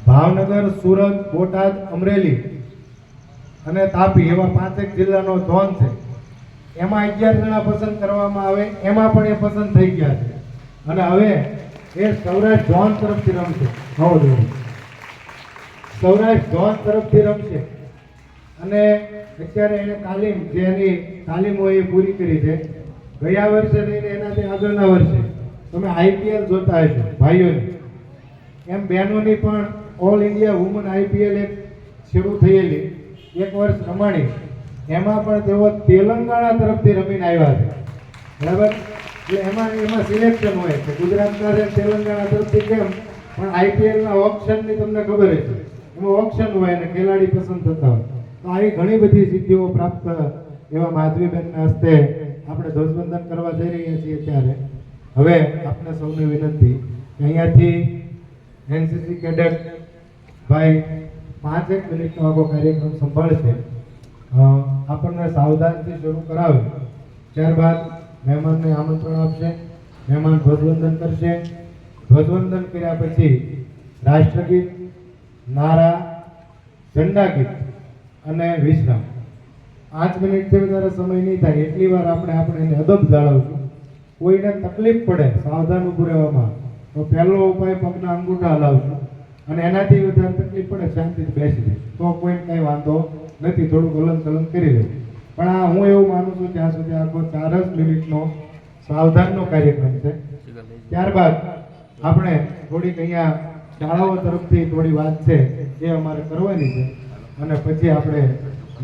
ભાવનગર, સુરત, બોટાદ, અમરેલી અને તાપી એવા 5 જિલ્લાનો ઝોન છે. એમાં 11 જણા પસંદ કરવામાં આવે, એમાં પણ એ પસંદ થઈ ગયા છે અને હવે એ સૌરાષ્ટ્ર ઝોન તરફથી રમશે. સૌરાષ્ટ્ર ઝોન તરફથી રમશે અને અત્યારે એને તાલીમ જેની તાલીમ હોય એ પૂરી કરી છે. ગયા વર્ષે લઈને એનાથી આગળના વર્ષે તમે આઈપીએલ જોતા હશો ભાઈઓની, એમ બહેનોની પણ ઓલ ઇન્ડિયા વુમન આઈપીએલ એક શરૂ થયેલી, એક વર્ષ રમાણી. એમાં પણ તેઓ તેલંગાણા તરફથી રમીને આવ્યા છે, બરાબર. એટલે એમાં સિલેક્શન હોય કે ગુજરાતના છે તેલંગાણા તરફથી કેમ, પણ આઈપીએલના ઓપ્શનની તમને ખબર છે, એમાં ઓપ્શન હોય અને ખેલાડી પસંદ થતા હોય. તો આવી ઘણી બધી સિદ્ધિઓ પ્રાપ્ત એવા માધવીબેનના હસ્તે આપણે ધ્વજવંદન કરવા જઈ રહ્યા છીએ. ત્યારે હવે આપને સૌને વિનંતી કે અહીંયાથી એનસીસી કેડેટ ભાઈ 5 મિનિટનો આગો કાર્યક્રમ સંભાળશે. આપણને સાવધાનથી શરૂ કરાવે, ત્યારબાદ મહેમાનને આમંત્રણ આપશે, મહેમાન ધ્વજવંદન કરશે. ધ્વજવંદન કર્યા પછી રાષ્ટ્રગીત, નારા, ઝંડા ગીત અને વિશ્રામ. 5 મિનિટથી વધારે સમય નહીં થાય એટલી વાર આપણે એને અદબ જાળવશું. કોઈને તકલીફ પડે સાવધાન ઊભું રહેવામાં તો પહેલો ઉપાય પગના અંગૂઠા હલાવશું અને એનાથી વધારે તકલીફ પડે શાંતિથી બેસી જાય તો કોઈને કંઈ વાંધો નથી, થોડુંક હલન ચલન કરી લેવું. પણ આ હું એવું માનું છું ત્યાં સુધી આખો 4 જ મિનિટનો સાવધાનનો કાર્યક્રમ છે. ત્યારબાદ આપણે થોડીક અહીંયા શાળાઓ તરફથી થોડી વાત છે એ અમારે કરવાની છે અને પછી આપણે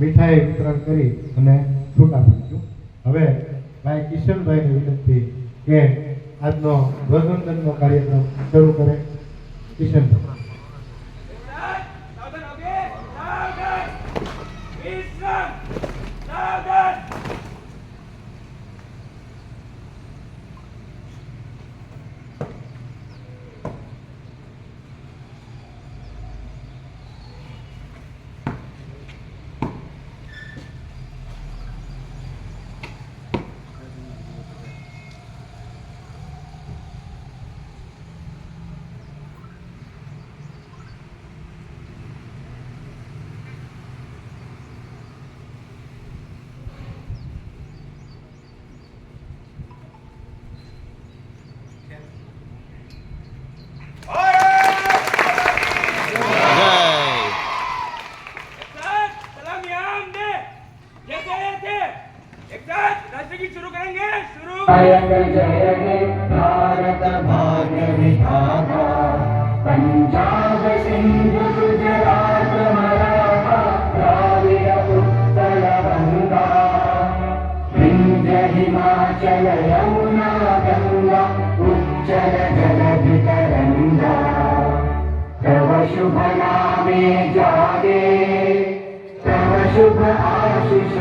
મીઠાઈ વિતરણ કરી અને છૂટા પડીશું. હવે ભાઈ કિશનભાઈને વિનંતી કે આજનો ધ્વજવંદનનો કાર્યક્રમ શરૂ કરે. કિશનભાઈ. भारत भाग्य विधाता पंजाब सिंधु गुजरात मराठा द्राविड उत्कल गंगा विंध्य हिमाचल यमुना गंगा उच्चल जलधि तरंगा तव शुभ नामे जागे तव शुभ आशीष